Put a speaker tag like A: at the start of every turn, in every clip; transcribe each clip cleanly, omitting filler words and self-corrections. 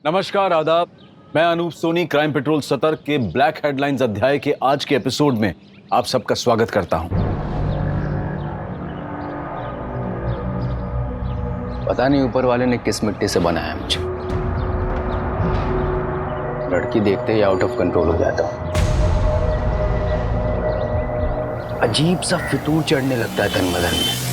A: नमस्कार, आदाब। मैं अनूप सोनी क्राइम पेट्रोल सतर्क के ब्लैक हेडलाइंस अध्याय के आज के एपिसोड में आप सबका स्वागत करता हूं।
B: पता नहीं ऊपर वाले ने किस मिट्टी से बनाया मुझे। लड़की देखते ही आउट ऑफ कंट्रोल हो जाता हूं। अजीब सा फितूर चढ़ने लगता है तन बदन में।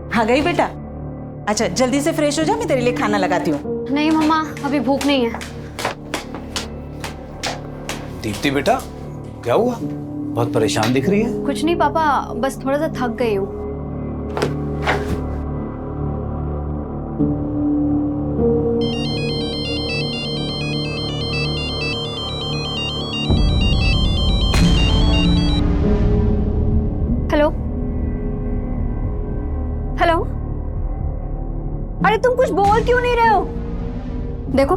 C: आ गई बेटा। अच्छा जल्दी से फ्रेश हो जा, मैं तेरे लिए खाना लगाती हूँ।
D: नहीं मम्मा, अभी भूख नहीं है।
E: दीप्ति बेटा, क्या हुआ? बहुत परेशान दिख रही है।
D: कुछ नहीं पापा, बस थोड़ा सा थक गई हूँ। हेलो हेलो, अरे तुम कुछ बोल क्यों नहीं रहे हो? देखो,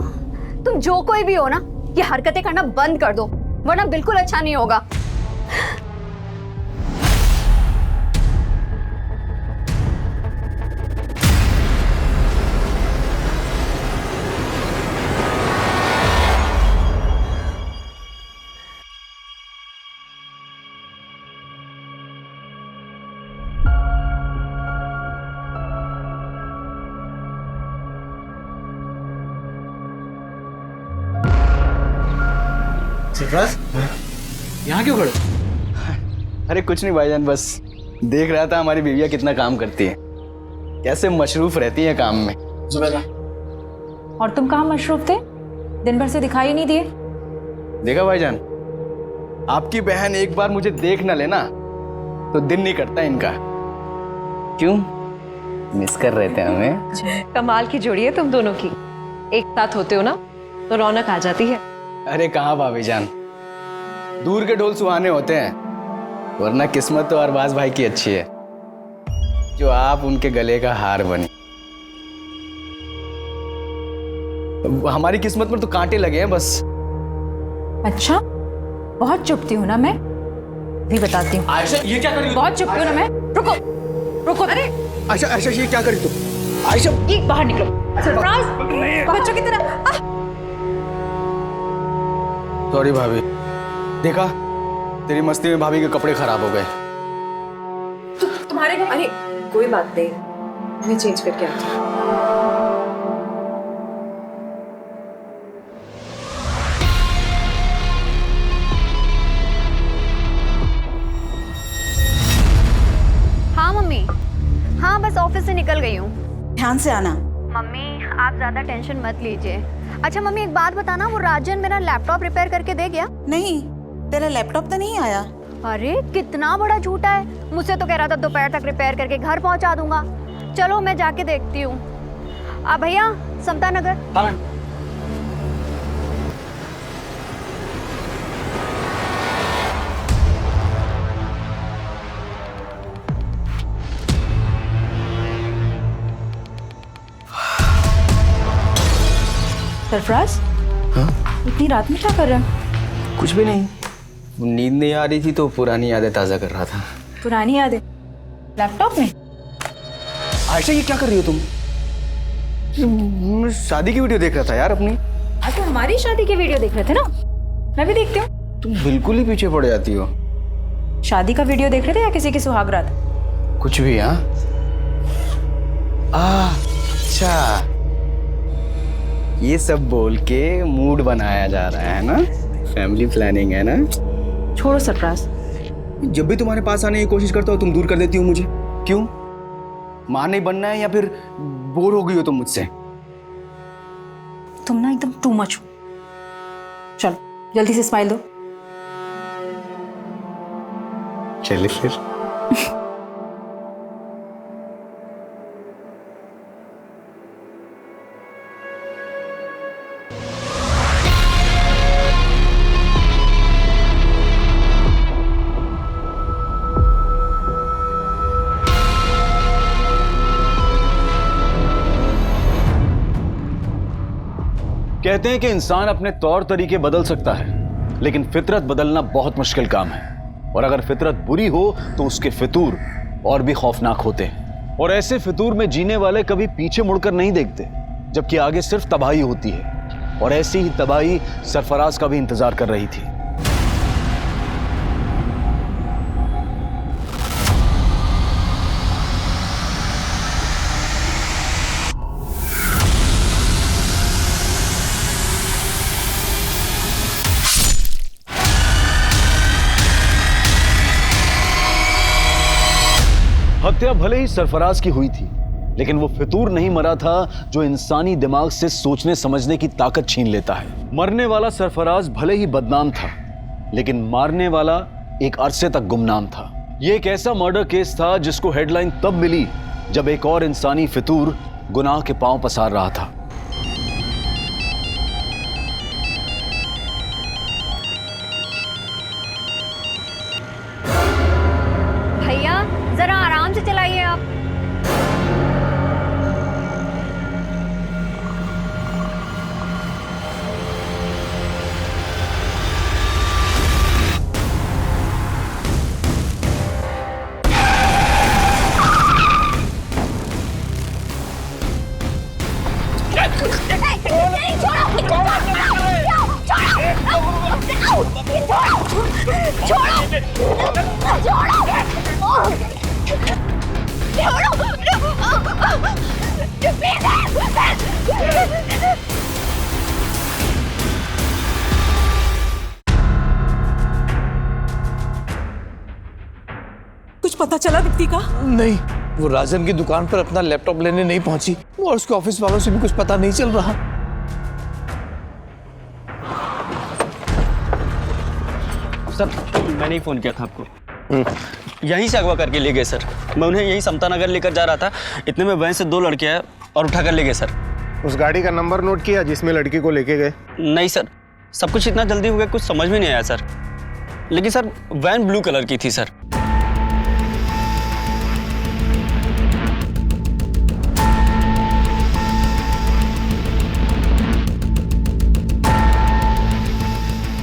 D: तुम जो कोई भी हो ना, ये हरकतें करना बंद कर दो, वरना बिल्कुल अच्छा नहीं होगा।
E: सरफराज, यहाँ क्यों खड़े?
B: अरे कुछ नहीं भाईजान, बस देख रहा था हमारी बीवियाँ कितना काम करती है, कैसे मशरूफ रहती है काम में।
C: और तुम कहाँ मशरूफ थे? दिन भर से दिखाई नहीं दिए।
B: देखा भाईजान, आपकी बहन एक बार मुझे देख न लेना तो दिन नहीं करता इनका। क्यों मिस कर रहे थे हमें?
F: कमाल की जोड़ी है तुम दोनों की। एक साथ होते हो ना तो रौनक आ जाती है।
B: अरे कहाँ भाभी जान, दूर के ढोल सुहाने होते हैं, वरना किस्मत तो अरबाज भाई की अच्छी है जो आप उनके गले का हार बनी। हमारी किस्मत में तो कांटे लगे हैं बस।
C: अच्छा, बहुत चुपती हूँ ना मैं, भी बताती हूँ।
E: आयशा, ये क्या कर रही हो?
C: बहुत चुपती हूँ ना मैं। रुको रुको, अरे
E: आयशा, आयशा, ये क्या कर रही तुम? आयशा,
C: ये बाहर निकलो। सरप्राइज बच्चों की तरह।
B: सॉरी भाभी, देखा तेरी मस्ती में भाभी के कपड़े खराब हो गए।
F: तुम्हारे घर? अरे कोई बात नहीं, मैं चेंज करके आती हूँ।
D: हाँ मम्मी, हाँ बस ऑफिस से निकल गई हूँ।
C: ध्यान से आना।
D: मम्मी आप ज्यादा टेंशन मत लीजिए। अच्छा मम्मी एक बात बताना, वो राजन मेरा लैपटॉप रिपेयर करके दे गया?
C: नहीं, तेरा लैपटॉप तो नहीं आया।
D: अरे कितना बड़ा झूठा है, मुझसे तो कह रहा था दोपहर तक रिपेयर करके घर पहुंचा दूंगा। चलो मैं जाके देखती हूँ। भैया, समता नगर।
E: हाँ।
C: सरफराज,
B: हाँ?
C: इतनी रात में क्या कर रहा है?
B: कुछ भी नहीं, नींद नहीं आ रही थी तो पुरानी यादें ताज़ा कर रहा था।
C: पुरानी यादें लैपटॉप में?
B: आयशा ये क्या कर रही हो तुम? मैं शादी की वीडियो देख रहा था यार अपनी।
C: आज तो हमारी शादी की वीडियो देख रहे थे ना, मैं भी देखती हूँ।
B: तुम बिल्कुल ही पीछे पड़ जाती हो।
C: शादी का वीडियो देख रहे थे या किसी की सुहागरात?
B: कुछ भी। हाँ, अच्छा, ये सब बोल के मूड बनाया जा रहा है ना, फैमिली प्लानिंग है ना।
C: छोड़ो सरप्राइज।
B: जब भी तुम्हारे पास आने की कोशिश करता हो तुम दूर कर देती हो मुझे। क्यों? मां नहीं बनना है या फिर बोर हो गई हो तुम मुझसे?
C: तुम ना एकदम टू मच हो। चलो जल्दी से स्माइल दो।
G: चलिए फिर।
A: कहते हैं कि इंसान अपने तौर तरीके बदल सकता है, लेकिन फितरत बदलना बहुत मुश्किल काम है। और अगर फितरत बुरी हो तो उसके फितूर और भी खौफनाक होते हैं। और ऐसे फितूर में जीने वाले कभी पीछे मुड़कर नहीं देखते, जबकि आगे सिर्फ तबाही होती है। और ऐसी ही तबाही सरफराज का भी इंतजार कर रही थी। हत्या भले ही सरफराज की हुई थी, लेकिन वो फितूर नहीं मरा था जो इंसानी दिमाग से सोचने समझने की ताकत छीन लेता है। मरने वाला सरफराज भले ही बदनाम था, लेकिन मारने वाला एक अरसे तक गुमनाम था। ये एक ऐसा मर्डर केस था जिसको हेडलाइन तब मिली जब एक और इंसानी फितूर गुनाह के पांव पसार रहा था।
D: भैया जरा आराम से चलाइए आप।
H: कुछ पता चला दीप्ति का?
E: नहीं, वो राजन की दुकान पर अपना लैपटॉप लेने नहीं पहुंची और उसके ऑफिस वालों से भी कुछ पता नहीं चल रहा।
I: सर मैंने ही फोन किया था आपको। यहीं से अगवा करके ले गए सर। मैं उन्हें यहीं समता नगर लेकर जा रहा था, इतने में वहीं से 2 लड़के आए और उठा कर ले गए सर।
G: उस गाड़ी का नंबर नोट किया जिसमें लड़की को लेके गए?
I: नहीं सर, सब कुछ इतना जल्दी हो गया कुछ समझ में नहीं आया सर। लेकिन सर वैन ब्लू कलर की थी सर।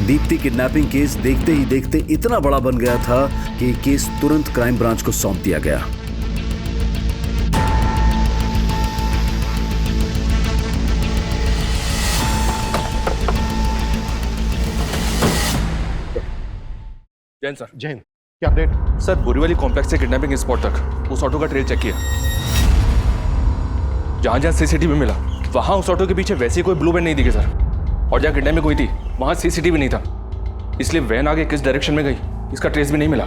A: दीप्ति किडनैपिंग केस देखते ही देखते इतना बड़ा बन गया था कि केस तुरंत क्राइम ब्रांच को सौंप दिया गया।
J: जैन सर।
G: जैन, क्या अपडेट?
J: सर बोरीवली कॉम्प्लेक्स से किडनैपिंग स्पॉट तक उस ऑटो का ट्रेल चेक किया। जहां जहां सीसीटीवी मिला वहां उस ऑटो के पीछे वैसी कोई ब्लू बैंड नहीं दिखे सर। और जहां किडनैपिंग हुई थी वहां सीसीटीवी नहीं था, इसलिए वैन आगे किस डायरेक्शन में गई इसका ट्रेस भी नहीं मिला।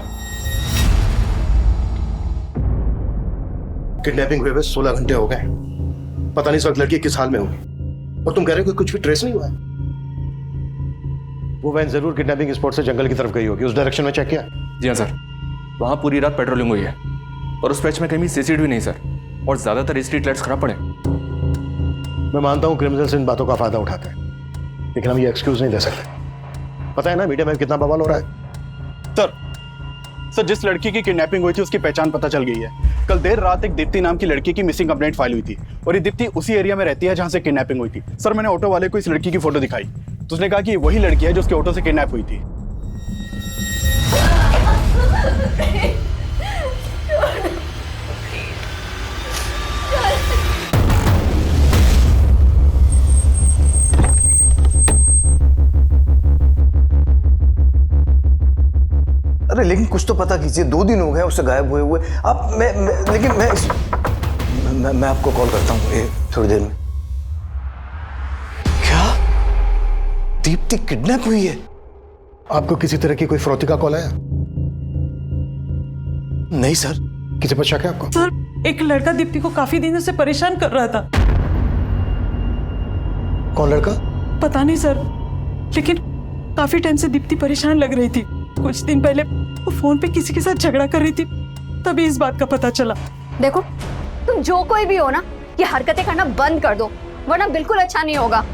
G: किडनैपिंग हुए 16 घंटे हो गए, पता नहीं इस वक्त लड़की किस हाल में होगी। और तुम कह रहे हो कि कुछ भी ट्रेस नहीं हुआ है? वो वैन जरूर किडनैपिंग स्पॉट से जंगल की तरफ गई होगी, उस डायरेक्शन में चेक किया?
J: जी हाँ सर, वहां पूरी रात पेट्रोलिंग हुई है और उस पैच में कहीं सीसीटीवी नहीं सर। और ज्यादातर स्ट्रीट लाइट्स खराब पड़े।
G: मैं मानता हूं क्रिमिनल्स इन बातों का फायदा उठाते हैं, लेकिन हम ये एक्सक्यूज नहीं दे सकते। पता है ना मीडिया में कितना बवाल हो रहा है।
K: सर जिस लड़की की किडनैपिंग हुई थी उसकी पहचान पता चल गई है। कल देर रात एक दीप्ति नाम की लड़की की मिसिंग कंप्लेंट फाइल हुई थी और ये दीप्ति उसी एरिया में रहती है जहां से किडनैपिंग हुई थी। सर मैंने ऑटो वाले को इस लड़की की फोटो दिखाई तो उसने कहा कि वही लड़की है जो उसके ऑटो से किडनैप हुई थी।
E: अरे लेकिन कुछ तो पता कीजिए, 2 दिन हो गए उससे गायब हुए आप। मैं आपको कॉल करता हूँ थोड़ी देर में। क्या दीप्ति किडनैप हुई है?
G: आपको किसी तरह की कोई फरौती का कॉल आया?
E: नहीं सर।
G: किसी पर शक है आपको?
H: सर, एक लड़का दीप्ति को काफी दिनों से परेशान कर रहा था।
G: कौन लड़का?
H: पता नहीं सर, लेकिन काफी टाइम से दीप्ति परेशान लग रही थी। कुछ दिन पहले वो फोन पे किसी के साथ झगड़ा कर रही थी, तभी इस बात का पता चला।
D: देखो, तुम जो कोई भी हो ना, ये हरकतें करना बंद कर दो, वरना बिल्कुल अच्छा नहीं होगा।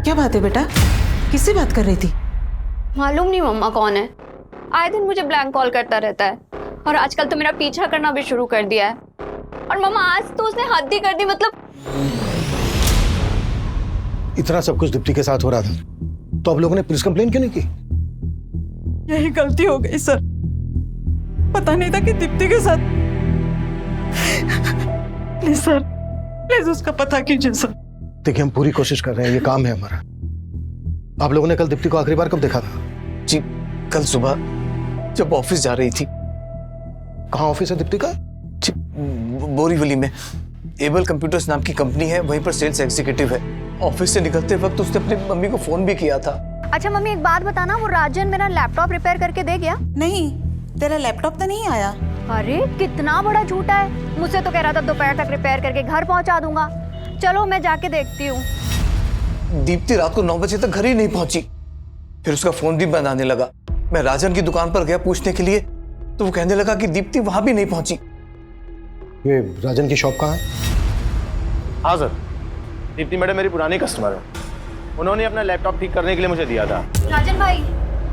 H: क्या बात है बेटा, किससे बात कर रही थी?
D: मालूम नहीं मम्मा कौन है, आए दिन मुझे ब्लैंक कॉल करता रहता है, और आजकल तो मेरा पीछा करना भी शुरू कर दिया है। और मम्मा आज तो उसने हद ही कर दी, मतलब
G: इतना सब कुछ दीप्ति के साथ हो रहा था, तो आप लोगों ने पुलिस कंप्लेन क्यों नहीं की?
H: यही गलती हो गई सर, पता नहीं था कि दीप्ति के साथ। प्लीज सर, प्लीज उसका पता कीजिए सर।
G: देखिए, हम पूरी कोशिश कर रहे हैं, ये काम है हमारा। आप लोगों ने कल दीप्ति को आखिरी बार कब देखा था?
E: जी, कल सुबह जब ऑफिस जा रही थी।
G: कहाँ ऑफिस है दीप्ति का?
E: जी, बोरीवली में एबल कंप्यूटर्स नाम की कंपनी है, वहीं पर सेल्स एग्जीक्यूटिव है। ऑफिस से निकलते वक्त उसने अपनी मम्मी को फोन भी किया था।
D: अच्छा मम्मी, एक बात बताना, वो राजन मेरा लैपटॉप रिपेयर करके दे गया?
H: नहीं, तेरा लैपटॉप तो नहीं आया।
D: अरे कितना बड़ा झूठा है, मुझसे तो कह रहा था दोपहर तक रिपेयर करके घर पहुंचा दूंगा। चलो मैं जाके देखती हूँ।
E: दीप्ति रात को 9 बजे तक घर ही नहीं पहुंची, फिर उसका फोन भी बंद आने लगा। मैं राजन की दुकान पर गया पूछने के लिए, तो वो कहने लगा कि दीप्ति वहां भी नहीं पहुंची।
G: ये राजन की शॉप कहाँ है?
B: हाँ सर, दीप्ति मैडम मेरी पुरानी कस्टमर है, उन्होंने अपना लैपटॉप ठीक करने के लिए मुझे दिया था।
D: राजन भाई,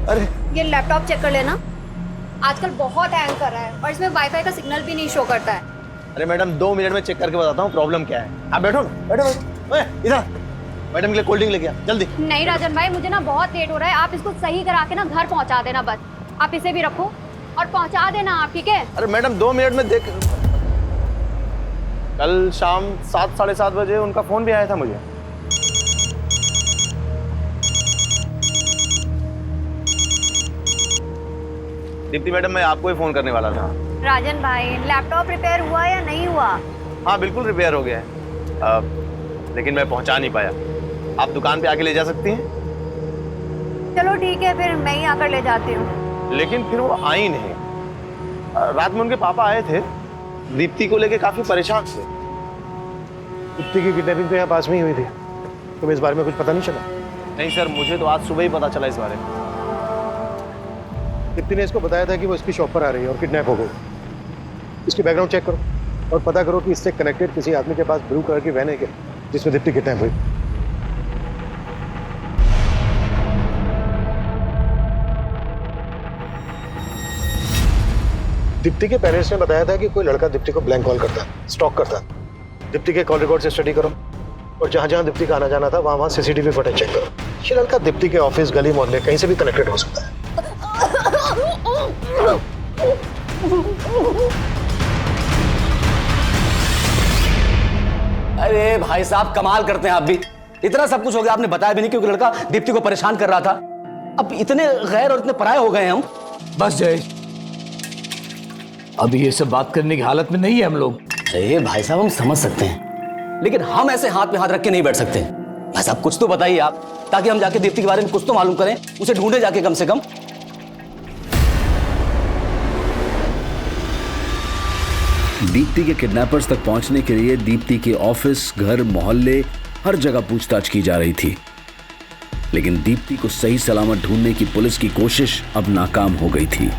E: अरे
D: ये लैपटॉप चेक कर लेना, आजकल बहुत हैंग कर रहा है और इसमें वाईफाई का सिग्नल भी नहीं शो करता है।
B: अरे मैडम 2 मिनट में चेक करके बताता हूँ प्रॉब्लम क्या है। आप बैठो ना, बैठो बैठो। ओए, इधर मैडम के लिए कोल्ड ड्रिंक लेके आ जल्दी।
D: नहीं राजन भाई, मुझे ना बहुत लेट हो रहा है, आप इसको सही करा के ना घर पहुंचा देना बस। आप इसे भी रखो और पहुंचा देना आप, ठीक है?
B: अरे मैडम 2 मिनट में देख। कल शाम 7 साढ़े 7 बजे उनका फोन भी आया था मुझे। दीप्ति मैडम, मैं आपको ही फोन करने वाला था।
D: राजन भाई, लैपटॉप रिपेयर हुआ या नहीं हुआ?
B: हाँ बिल्कुल रिपेयर हो गया है, लेकिन मैं पहुंचा नहीं पाया। आप दुकान पे आके ले जा सकती हैं?
D: चलो ठीक है, फिर मैं ही आकर ले जाती हूँ।
B: लेकिन फिर वो आई नहीं। रात में उनके पापा आए थे, दीप्ति को लेके काफी परेशान थे।
G: दीप्ति की किडनैपिंग तो यहाँ पास में ही हुई थी, तुम्हें इस बारे में कुछ पता नहीं चला?
B: नहीं सर, मुझे तो आज सुबह ही पता चला इस बारे में।
G: दीप्ति ने इसको बताया था कि वो इसकी शॉप पर आ रही है और किडनैप हो गई। इसकी बैकग्राउंड चेक करो और पता करो कि इससे कनेक्टेड किसी आदमी के पास ब्लू कलर की वैन है क्या, जिसमें दीप्ति किडनैप हुई। दीप्ति के पेरेंट्स ने बताया था कि कोई लड़का दीप्ति को ब्लैंक कॉल करता है, स्टॉक करता है। दीप्ति के कॉल रिकॉर्ड से स्टडी करो और जहां जहां दीप्ति का आना जाना था वहां सीसीटीवी फुटेज चेक करो। ये लड़का दीप्ति के ऑफिस, गली, मोहल्ले कहीं से भी कनेक्टेड हो सकता है।
A: अरे भाई साहब, कमाल करते हैं आप भी। इतना सब कुछ हो गया, आपने बताया भी नहीं क्योंकि लड़का दीप्ति को परेशान कर रहा था। अब इतने गैर और इतने पराये हो गए हैं हम।
E: बस जय, अभी ये सब बात करने की हालत में नहीं है हम लोग।
A: अरे भाई साहब, हम समझ सकते हैं, लेकिन हम ऐसे हाथ पे हाथ रख के नहीं बैठ सकते। भाई साहब कुछ तो बताइए आप, ताकि हम जाके दीप्ति के बारे में कुछ तो मालूम करें, उसे ढूंढे जाके कम से कम। दीप्ति के किडनैपर्स तक पहुंचने के लिए दीप्ति के ऑफिस, घर, मोहल्ले, हर जगह पूछताछ की जा रही थी, लेकिन दीप्ति को सही सलामत ढूंढने की पुलिस की कोशिश अब नाकाम हो गई थी।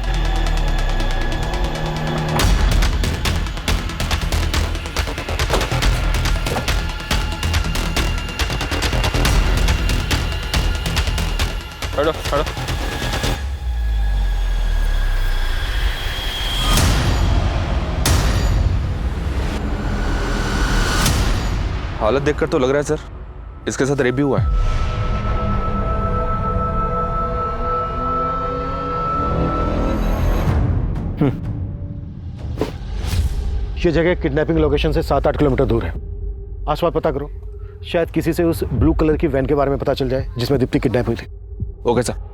J: हटो हटो। हालत देखकर तो लग रहा है सर इसके साथ रेप भी हुआ है।
G: ये जगह किडनैपिंग लोकेशन से 7-8 किलोमीटर दूर है। आसपास पता करो, शायद किसी से उस ब्लू कलर की वैन के बारे में पता चल जाए जिसमें दीप्ति किडनैप हुई थी।
J: Okay sir.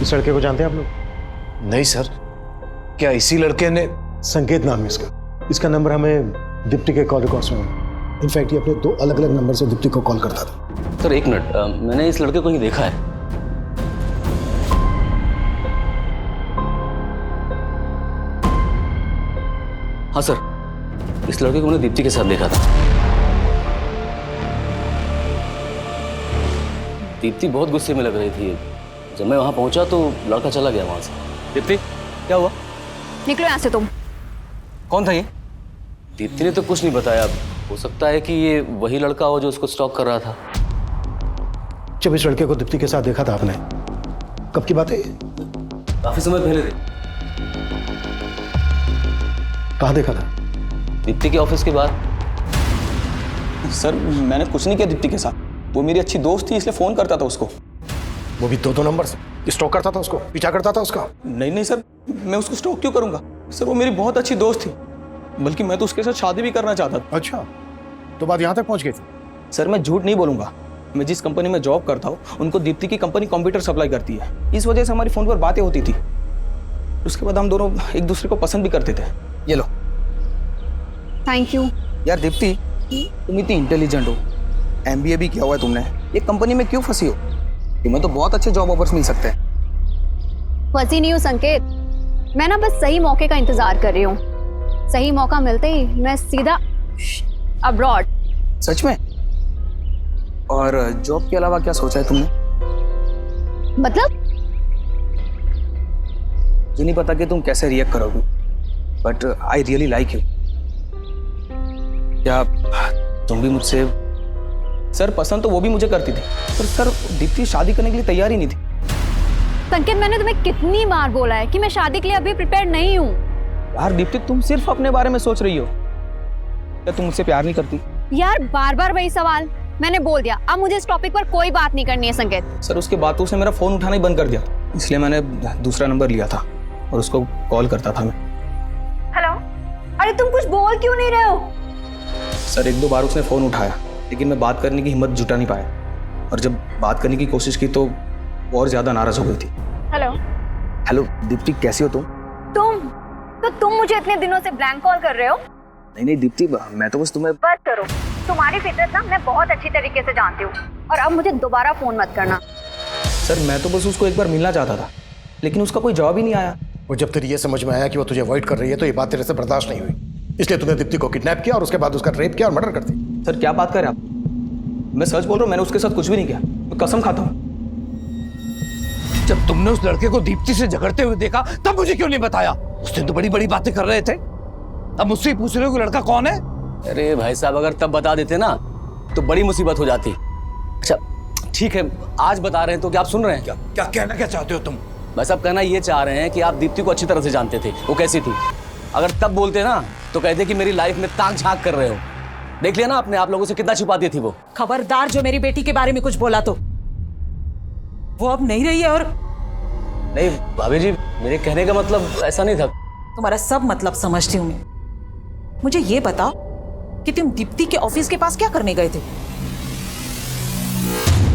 G: इस लड़के को जानते हैं आप लोग?
E: नहीं सर, क्या इसी लड़के ने?
G: संकेत नाम है इसका नंबर हमें दीप्ति के कॉल रिकॉर्ड्स में मिला। इनफैक्ट ये अपने 2 अलग अलग नंबर से दीप्ति को कॉल करता था।
I: सर एक मिनट, मैंने इस लड़के को ही देखा है। हाँ सर, इस लड़के को मैंने दीप्ति के साथ देखा था। दीप्ति बहुत गुस्से में लग रही थी। जब मैं वहां पहुंचा तो लड़का चला गया वहां से। दीप्ति, क्या हुआ?
D: निकलो यहाँ से तुम।
I: कौन था ये? दीप्ति ने तो कुछ नहीं बताया। हो सकता है कि ये वही लड़का हो जो उसको स्टॉक कर रहा था।
G: जब इस लड़के को दीप्ति के साथ देखा था आपने, कब की बात है?
I: काफी समय पहले थी।
G: कहाँ देखा था?
I: दीप्ति के ऑफिस के बाहर।
B: सर मैंने कुछ नहीं किया दीप्ति के साथ, वो मेरी अच्छी दोस्त थी इसलिए फ़ोन करता था उसको।
G: वो भी 2 नंबर से स्टॉक करता था उसको, पीछा करता था उसका?
B: नहीं सर, मैं उसको स्टॉक क्यों करूंगा सर, वो मेरी बहुत अच्छी दोस्त थी, बल्कि मैं तो उसके साथ शादी भी करना चाहता था।
G: अच्छा, तो बात यहाँ तक पहुँच गई थी?
B: सर मैं झूठ नहीं बोलूंगा, मैं जिस कंपनी में जॉब करता हूँ उनको दीप्ति की कंपनी कंप्यूटर सप्लाई करती है, इस वजह से हमारी फ़ोन पर बातें होती थी। उसके बाद हम दोनों एक दूसरे को पसंद भी करते थे। ये लो।
D: Thank you.
B: यार दीप्ति, तुम इतनी इंटेलिजेंट हो, MBA भी किया हुआ है तुमने, ये कंपनी में क्यों फंसी हो? तुम्हें तो बहुत अच्छे जॉब ऑफर्स मिल सकते हैं।
D: फंसी नहीं हूँ संकेत, मैं ना बस सही मौके का इंतजार कर रही हूँ। सही मौका मिलते ही मैं सीधा अब्रॉड।
B: सच में? और जॉब के अलावा क्या सोचा है तुमने?
D: मतलब?
B: मुझे नहीं पता कि तुम कैसे रिएक्ट करोगी, but I really like you. क्या तुम भी मुझसे? सर पसंद तो वो भी मुझे करती थी, पर सर दीप्ति शादी करने के लिए तैयार ही नहीं थी।
D: संकेत, मैंने तुम्हें कितनी बार बोला है कि मैं शादी के लिए अभी प्रिपेयर नहीं हूँ।
B: यार दीप्ति, तुम सिर्फ अपने बारे में सोच रही हो। क्या तुम मुझसे प्यार नहीं करती?
D: यार बार बार वही सवाल। मैंने बोल दिया, अब मुझे इस टॉपिक पर कोई बात नहीं करनी है संकेत।
B: सर उसके बाद तो उसने मेरा फोन उठाना ही बंद कर दिया, इसलिए मैंने दूसरा नंबर लिया था और उसको कॉल करता था मैं।
D: हेलो, अरे तुम कुछ बोल क्यों नहीं रहे हो?
B: सर 1-2 बार उसने फोन उठाया, लेकिन मैं बात करने की हिम्मत जुटा नहीं पाया, और जब बात करने की कोशिश की तो वो और ज्यादा नाराज हो गई थी। हेलो दीप्ति, कैसी हो तुम?
D: तुम मुझे इतने दिनों से ब्लैंक कॉल कर रहे हो?
B: नहीं दीप्ति, मैं तो बस तुम्हें।
D: बस करो, तुम्हारी फितरत ना मैं बहुत अच्छी तरीके से जानती हूँ, और अब मुझे दोबारा फोन मत करना।
B: सर मैं तो बस उसको एक बार मिलना चाहता था, लेकिन उसका कोई जवाब ही नहीं आया।
G: वो जब तेरी ये समझ में आया कि वो तुझे अवॉइड कर रही है तो ये बात तेरे से बर्दाश्त नहीं हुई, इसलिए तूने दीप्ति को किडनैप किया और उसके बाद उसका रेप किया और मर्डर कर दी।
B: सर क्या बात कर रहे हैं आप? मैं सच बोल रहा हूँ, मैंने उसके साथ कुछ भी नहीं किया, मैं कसम खाता हूँ।
E: जब तुमने उस लड़के को दीप्ति से झगड़ते हुए देखा तब मुझे क्यों नहीं बताया? उस दिन तो बड़ी बड़ी बातें कर रहे थे, अब मुझसे ही पूछ रहे हो कि लड़का कौन है?
I: अरे भाई साहब, अगर तब बता देते ना तो बड़ी मुसीबत हो जाती। अच्छा ठीक है, आज बता रहे हैं तो क्या आप सुन रहे हैं?
E: क्या कहना क्या चाहते हो तुम?
I: बस आप कहना ये चाह रहे हैं कि आप दीप्ति को अच्छी तरह से जानते थे, वो कैसी थी। अगर तब बोलते ना तो कहते कि मेरी लाइफ में ताक झांक कर रहे हो। देख लिया ना आपने, आप लोगों से कितना छुपाती थी वो।
H: खबरदार जो मेरी बेटी के बारे में कुछ बोला तो वो अब नहीं रही है। और
I: नहीं भाभी जी, मेरे कहने का मतलब ऐसा नहीं था।
H: तुम्हारा सब मतलब समझती हूँ मैं। मुझे ये बताओ कि तुम दीप्ति के ऑफिस के पास क्या करने गए थे?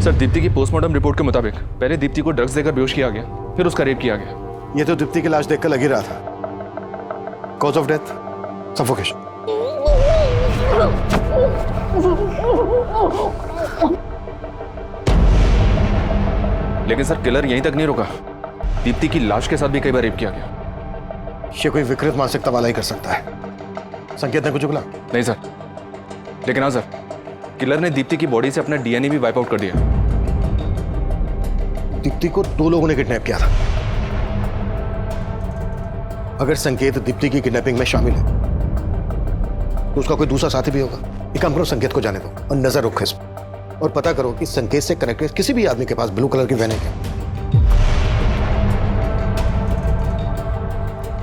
J: सर दीप्ति की पोस्टमार्टम रिपोर्ट के मुताबिक पहले दीप्ति को ड्रग्स देकर बेहोश किया गया, फिर उसका रेप किया गया।
G: ये तो दीप्ति की लाश देखकर लग ही रहा था। Cause of death suffocation.
J: लेकिन सर किलर यहीं तक नहीं रुका, दीप्ति की लाश के साथ भी कई बार रेप किया गया।
G: ये कोई विकृत मानसिकता वाला ही कर सकता है। संकेत ने कुछ बोला?
J: नहीं सर, लेकिन हाँ सर, किलर ने दीप्ति की बॉडी से अपना DNA भी वाइप आउट कर दिया।
G: दीप्ति को 2 लोगों ने किडनैप किया था। अगर संकेत दीप्ति की किडनैपिंग में शामिल है तो उसका कोई दूसरा साथी भी होगा। एक काम करो, संकेत को जाने दो और नजर रखो इस पर, और पता करो कि संकेत से कनेक्टेड किसी भी आदमी के पास ब्लू कलर की वैन है क्या।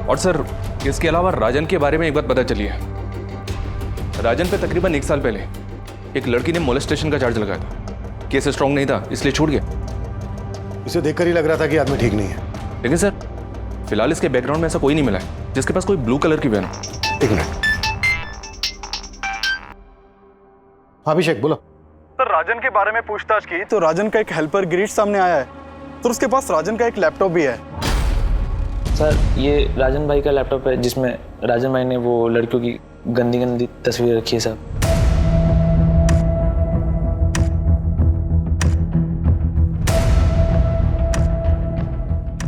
J: और सर इसके अलावा राजन के बारे में एक बात पता चली है। राजन पे तकरीबन 1 साल पहले एक लड़की ने मोलेस्टेशन का चार्ज लगाया था। केस स्ट्रांग नहीं था इसलिए छूट गया।
G: इसे देखकर ही लग रहा था कि आदमी ठीक नहीं है।
J: लेकिन सर फिलहाल इसके बैकग्राउंड में ऐसा कोई नहीं मिला है जिसके पास कोई ब्लू कलर की वैन हो।
G: 1 मिनट। हाँ अभिषेक बोलो।
K: सर राजन के बारे में पूछताछ की तो राजन का एक हेल्पर गिरीश सामने आया है। सर उसके पास राजन का एक लैपटॉप भी है।
L: सर ये राजन भाई का लैपटॉप है जिसमें राजन भाई ने वो लड़कियों की गंदी गंदी तस्वीरें रखी है सर।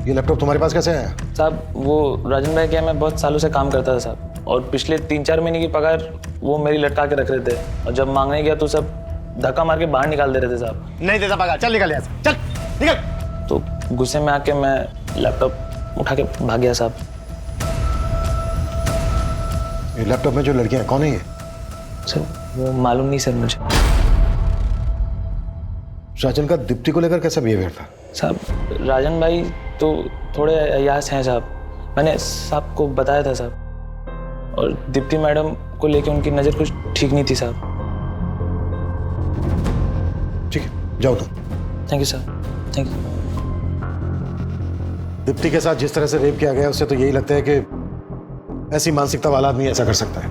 G: ये लैपटॉप तुम्हारे पास कैसे आया?
L: साहब वो राजन भाई के यहाँ मैं बहुत सालों से काम करता था साहब, और पिछले 3-4 महीने की पगार वो मेरी लटका के रख रहे थे, और जब मांगने गया तो सब धक्का मार के बाहर निकाल दे रहे थे साहब।
G: नहीं देता पगार, चल निकल यहाँ से, चल निकल।
L: तो गुस्से में आके मैं लैपटॉप उठा के भाग गया साहब।
G: ये लैपटॉप में जो लड़कियां हैं कौन है ये?
L: सर वो मालूम नहीं सर मुझे।
G: राजन का दीप्ति को लेकर कैसा बिहेवियर था?
L: साहब राजन भाई तो थोड़े अयास हैं साहब, मैंने साहब को बताया था साहब, और दीप्ति मैडम को लेके उनकी नज़र कुछ ठीक नहीं थी साहब।
G: ठीक है जाओ तुम।
L: Thank you sir, thank you.
G: Deepti के साथ जिस तरह से रेप किया गया उससे तो यही लगता है कि ऐसी मानसिकता वाला आदमी ऐसा कर सकता है।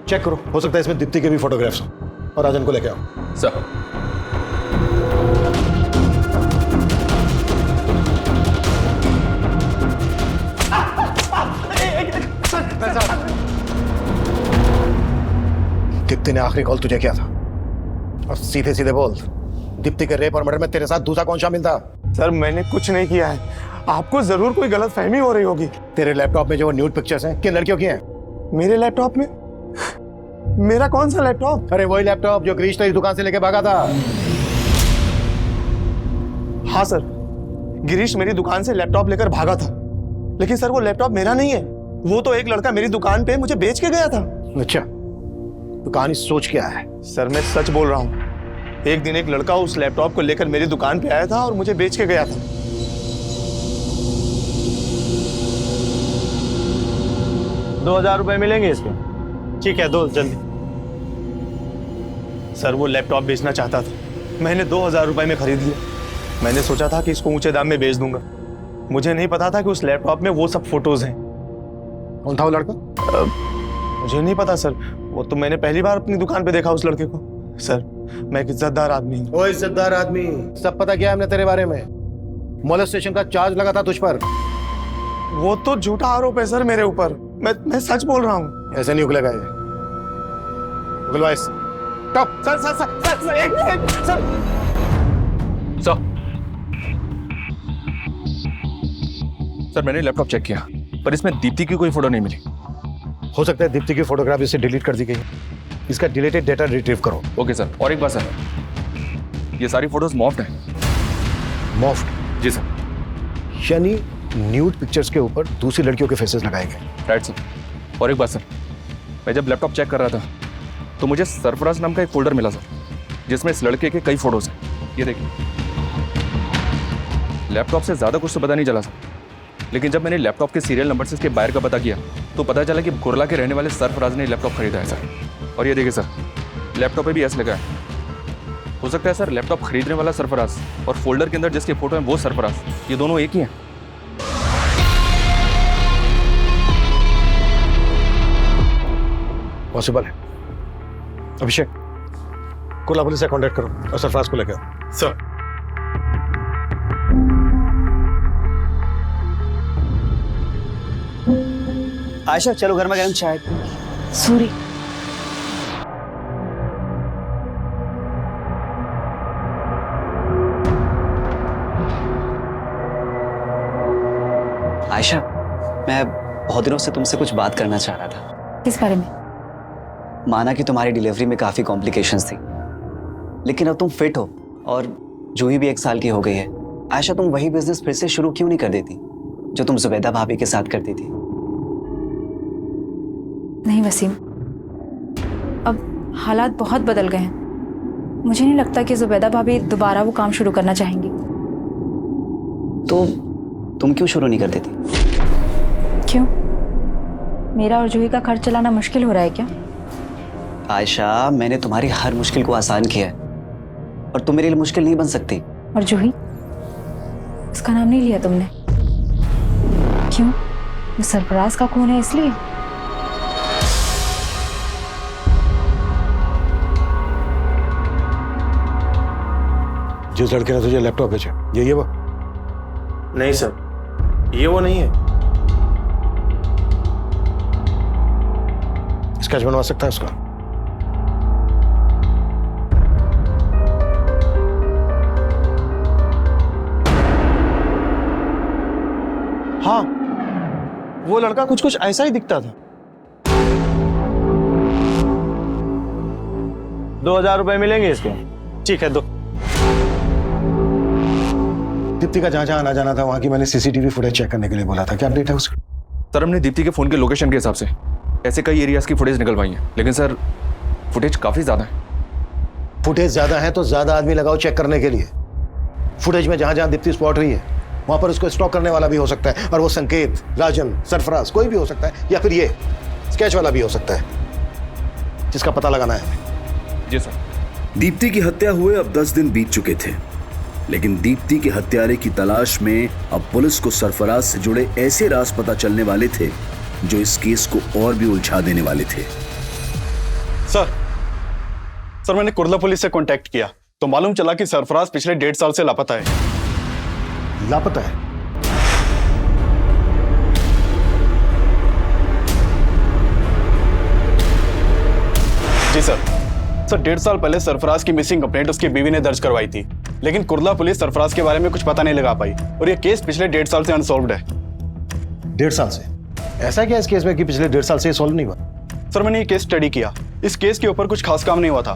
G: चेक करो, हो सकता है इसमें दीप्ति के भी फोटोग्राफ्स हो, और राजन को लेके आओ।
J: सर
G: दीप्ति ने आखिरी कॉल तुझे किया था, और सीधे सीधे बोल, दीप्ति के रेप और मर्डर में तेरे साथ दूसरा कौन शामिल था?
K: सर मैंने कुछ नहीं किया है, आपको जरूर कोई गलतफहमी हो रही होगी।
G: तेरे लैपटॉप में जो न्यूड पिक्चर्स हैं किन लड़कियों की हैं?
K: मेरे लैपटॉप में? मेरा कौन सा लैपटॉप?
G: अरे वही लैपटॉप जो गिरीश तेरी दुकान से लेके भागा था।
K: हाँ सर, गिरीश मेरी दुकान से लैपटॉप लेकर भागा था, लेकिन सर वो लैपटॉप मेरा नहीं है, वो तो एक लड़का मेरी दुकान पे मुझे बेच के गया था।
G: अच्छा, तो कहानी सोच क्या है?
K: सर मैं सच बोल रहा हूँ, एक दिन एक लड़का उस लैपटॉप को लेकर मेरी दुकान पे आया था और मुझे बेच के गया था। ₹2000 मिलेंगे इसके? ठीक है, दो जल्दी। सर वो लैपटॉप बेचना चाहता था, मैंने ₹2000 में खरीद लिया। मैंने सोचा था कि इसको ऊंचे दाम में बेच दूंगा, मुझे नहीं पता था कि उस लैपटॉप में वो सब फोटोज हैं।
G: कौन था वो लड़का?
K: मुझे नहीं पता सर, वो तो मैंने पहली बार अपनी दुकान पे देखा उस लड़के को। सर मैं एक इज्जतदार आदमी हूँ।
G: ओ इज्जतदार आदमी, सब पता क्या है हमने तेरे बारे में? मोलेस्टेशन का चार्ज लगा था तुझ पर।
K: वो तो झूठा आरोप है सर मेरे ऊपर, मैं सच बोल रहा हूँ।
G: ऐसे नहीं उगलेगा ये। उगलवा इस। Stop.
K: Sir sir sir sir sir एक मिनट सर।
J: सर मैंने लैपटॉप चेक किया, पर इसमें दीप्ति की कोई फोटो नहीं मिली।
G: हो सकता है दीप्ति की फोटोग्राफ इससे डिलीट कर दी गई, इसका डिलीटेड डेटा रिट्रीव करो।
J: ओके सर, और एक बात सर, ये सारी फोटोज मॉफ्ड हैं।
G: मॉफ्ड?
J: जी सर।
G: यानी न्यूड पिक्चर्स के ऊपर दूसरी लड़कियों के फेसेस लगाए गए।
J: Right sir. और एक बात सर, मैं जब लैपटॉप चेक कर रहा था तो मुझे सरफराज नाम का एक फोल्डर मिला सर, जिसमें इस लड़के के कई फोटोज हैं। ये देखिए, लैपटॉप से ज़्यादा कुछ तो पता नहीं चला सर, लेकिन जब मैंने लैपटॉप के सीरियल नंबर से इसके बायर का पता किया तो पता चला कि कुरला के रहने वाले सरफराज ने लैपटॉप खरीदा है सर। और ये देखिए सर, लैपटॉप पे भी एस लगा है। हो सकता है सर लैपटॉप खरीदने वाला सरफराज और फोल्डर के अंदर जिसके फोटो हैं वो सरफराज, ये दोनों एक ही हैं।
G: पॉसिबल है। अभिषेक, कुरला पुलिस से कांटेक्ट करो और सरफराज को लेकर आओ।
K: सर
I: आयशा चलो घर में गरम चाय।
C: सॉरी।
I: आयशा मैं बहुत दिनों से तुमसे कुछ बात करना चाह रहा था।
C: किस बारे में?
I: माना कि तुम्हारी डिलीवरी में काफ़ी कॉम्प्लिकेशंस थी, लेकिन अब तुम फिट हो और जूही भी 1 साल की हो गई है। आयशा तुम वही बिजनेस फिर से शुरू क्यों नहीं कर देती जो तुम जुबैदा भाभी के साथ करती थी?
C: नहीं वसीम, अब हालात बहुत बदल गए हैं। मुझे नहीं लगता कि जुबैदा भाभी दोबारा वो काम शुरू करना चाहेंगी।
I: तो तुम क्यों शुरू नहीं कर देती?
C: क्यों? मेरा और जूही का खर्च चलाना मुश्किल हो रहा है क्या?
I: आयशा मैंने तुम्हारी हर मुश्किल को आसान किया है और तुम मेरे लिए मुश्किल नहीं बन सकती।
C: और जूही, उसका नाम नहीं लिया तुमने। क्यों? वो सरफराज का खून है इसलिए?
G: जिस लड़के ने तुझे लैपटॉप भेजा यही है वो?
L: नहीं सर, ये वो नहीं है।
G: स्केच बनवा सकता है उसका? हाँ, वो लड़का कुछ कुछ ऐसा ही दिखता था।
B: 2000 रुपए मिलेंगे इसके।
G: ठीक है, दो। दीप्ति का जहां जहां आना जाना था वहां की मैंने सीसीटीवी फुटेज चेक करने के लिए बोला था। क्या अपडेट है उसका?
J: सर हमने दीप्ति के फोन के लोकेशन के हिसाब से ऐसे कई एरियाज की फुटेज निकलवाई है, लेकिन सर फुटेज काफी ज्यादा है।
G: फुटेज ज्यादा है तो ज्यादा आदमी लगाओ चेक करने के लिए। फुटेज में जहां जहां दीप्ति स्पॉट हुई है वहां पर उसको स्टॉक करने वाला भी हो सकता है, और वो संकेत, राजन, सरफराज कोई भी हो सकता है, या फिर ये स्केच वाला भी हो सकता है, जिसका पता लगाना है।
J: जी सर।
A: दीप्ति की हत्या हुए अब 10 दिन बीत चुके थे, लेकिन दीप्ति के हत्यारे की तलाश में अब पुलिस को सरफराज से जुड़े ऐसे राज पता चलने वाले थे जो इस केस को और भी उलझा देने वाले थे।
K: सर मैंने कुर्ला पुलिस से कांटेक्ट किया तो मालूम चला कि सरफराज पिछले 1.5 साल से लापता है।
G: लापता है?
K: जी सर 1.5 साल पहले सरफराज की मिसिंग कंप्लेंट उसकी बीवी ने दर्ज करवाई थी, लेकिन कुर्ला पुलिस सरफराज के बारे में कुछ पता नहीं लगा पाई और ये केस पिछले 1.5 साल से अनसॉल्व्ड है।
G: 1.5 साल से? ऐसा क्या इस केस में कि पिछले 1.5 साल से सॉल्व नहीं हुआ?
K: सर मैंने ये केस स्टडी किया, इस केस के ऊपर कुछ खास काम नहीं हुआ था।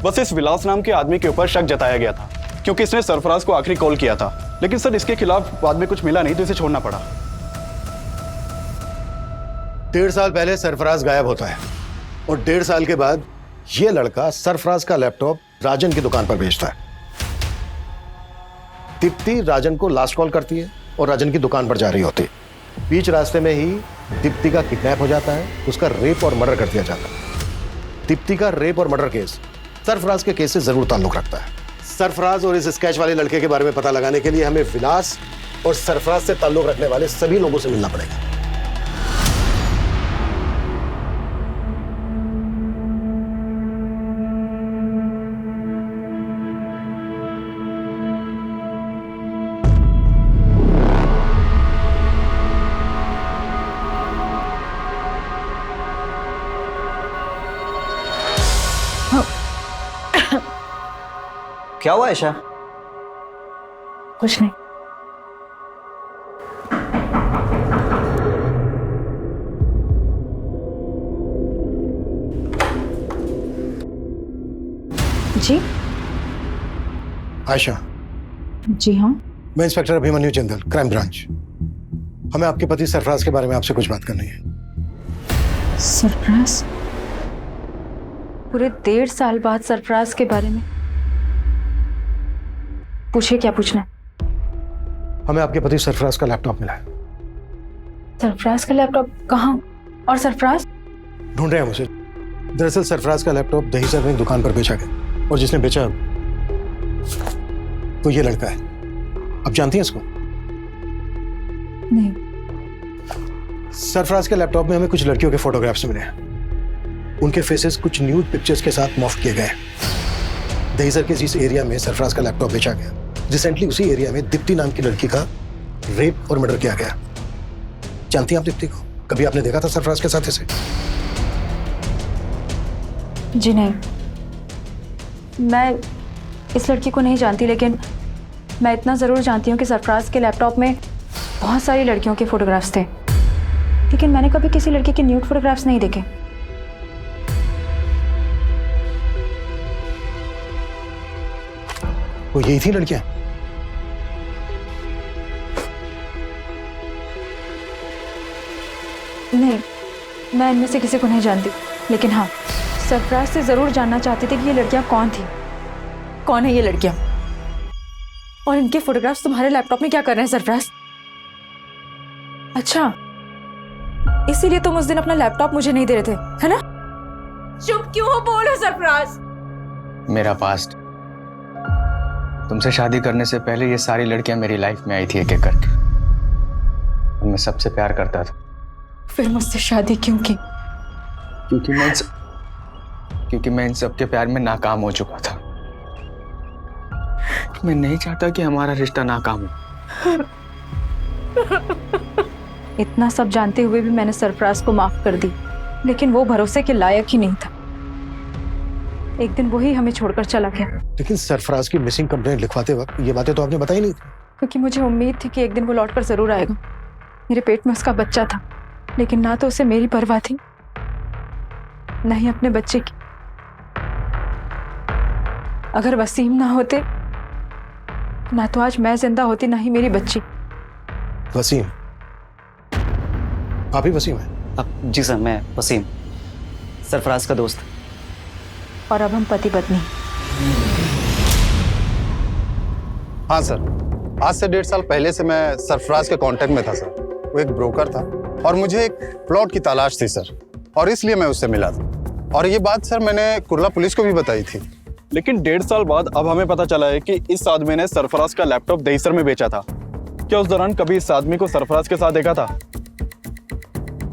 K: बस इस विलास नाम के आदमी के ऊपर शक जताया गया था क्योंकि इसने सरफराज को आखिरी कॉल किया था, लेकिन सर इसके खिलाफ बाद में कुछ मिला नहीं तो इसे छोड़ना पड़ा।
G: 1.5 साल पहले सरफराज गायब होता है और 1.5 साल के बाद ये लड़का सरफराज का लैपटॉप राजन की दुकान पर बेचता है। दीप्ति राजन को लास्ट कॉल करती है और राजन की दुकान पर जा रही होती है। बीच रास्ते में ही दीप्ति का किडनैप हो जाता है, उसका रेप और मर्डर कर दिया जाता है। दीप्ति का रेप और मर्डर केस सरफराज के केस से जरूर ताल्लुक रखता है। सरफराज और इस स्केच वाले लड़के के बारे में पता लगाने के लिए हमें विलास और सरफराज से ताल्लुक रखने वाले सभी लोगों से मिलना पड़ेगा।
I: क्या हुआ ऐशा?
C: कुछ नहीं। जी
G: आयशा।
C: जी हाँ।
G: मैं inspector Abhimanyu Jindal, crime branch. हमें आपके पति सरफराज के बारे में आपसे कुछ बात करनी है।
C: सरफराज? पूरे 1.5 साल बाद सरफराज के बारे में? पूछिए, क्या पूछना है?
G: हमें आपके पति सरफराज का लैपटॉप मिला है।
C: सरफराज का लैपटॉप? कहाँ? और सरफराज?
G: ढूंढ रहे हैं उसे। दरअसल सरफराज का लैपटॉप दहीसर में दुकान पर बेचा गया और जिसने बेचा तो ये लड़का है। आप जानती हैं इसको?
C: नहीं।
G: सरफराज के लैपटॉप में हमें कुछ लड़कियों के फोटोग्राफ्स मिले हैं। उनके फेसेस कुछ न्यूड पिक्चर्स के साथ मॉर्फ किए गए। दहीसर के जिस एरिया में सरफराज का लैपटॉप बेचा गया, रिसेंटली उसी एरिया में दीप्ति नाम की लड़की का रेप और मर्डर किया गया। जानती हैं आप दीप्ति को? कभी आपने देखा था सरफराज के साथ इसे?
C: जी नहीं, मैं इस लड़की को नहीं जानती, लेकिन मैं इतना ज़रूर जानती हूँ कि सरफराज के लैपटॉप में बहुत सारी लड़कियों के फोटोग्राफ्स थे, लेकिन मैंने कभी किसी लड़की के न्यूड फोटोग्राफ्स नहीं देखे।
G: वो यही थी लड़कियां?
C: नहीं, मैं इनमें से किसी को नहीं जानती, लेकिन हाँ, सरफराज से ज़रूर जानना चाहती थी कि ये लड़कियां कौन थी। कौन है ये लड़कियां? और इनके फोटोग्राफ्स तुम्हारे लैपटॉप में क्या कर रहे हैं सरफराज? अच्छा, इसीलिए तुम उस दिन अपना लैपटॉप मुझे नहीं दे रहे थे, है ना? चुप क्यों हो? बोलो सरफराज।
B: मेरा पास्ट। तुमसे शादी करने से पहले ये सारी लड़कियां मेरी लाइफ में आई थी एक एक करके, और मैं सबसे प्यार करता था।
C: फिर मुझसे शादी क्यों की?
B: क्योंकि मैं इन सबके प्यार में नाकाम हो चुका था। मैं नहीं चाहता कि हमारा रिश्ता नाकाम हो।
C: इतना सब जानते हुए भी मैंने सरफराज को माफ कर दी, लेकिन वो भरोसे के लायक ही नहीं था। एक दिन वही हमें छोड़कर चला गया।
G: लेकिन सरफराज की मिसिंग कंप्लेंट लिखवाते वक्त ये बातें तो आपने बताई नहीं थी।
C: क्योंकि मुझे उम्मीद थी कि एक दिन वो लौटकर जरूर आएगा। मेरे पेट में उसका बच्चा था, लेकिन ना तो उसे मेरी परवाह थी, न ही अपने बच्चे की। अगर वसीम ना होते, ना तो आज मैं जिंदा होती, ना ही मेरी बच्ची।
G: वसीम? आप ही वसीम हैं?
I: जी सर, मैं वसीम, सरफराज का दोस्त।
C: और अब हम पति पत्नी।
K: हाँ सर, आज से 1.5 साल पहले से मैं सरफराज के कांटेक्ट में था सर। वो एक ब्रोकर था और मुझे एक प्लॉट की तलाश थी सर, और इसलिए मैं उससे मिला था। और ये बात सर मैंने कुर्ला पुलिस को भी बताई थी। लेकिन 1.5 साल बाद अब हमें पता चला है कि इस आदमी ने सरफराज का लैपटॉप दहीसर में बेचा था। क्या उस दौरान कभी इस आदमी को सरफराज के साथ देखा था?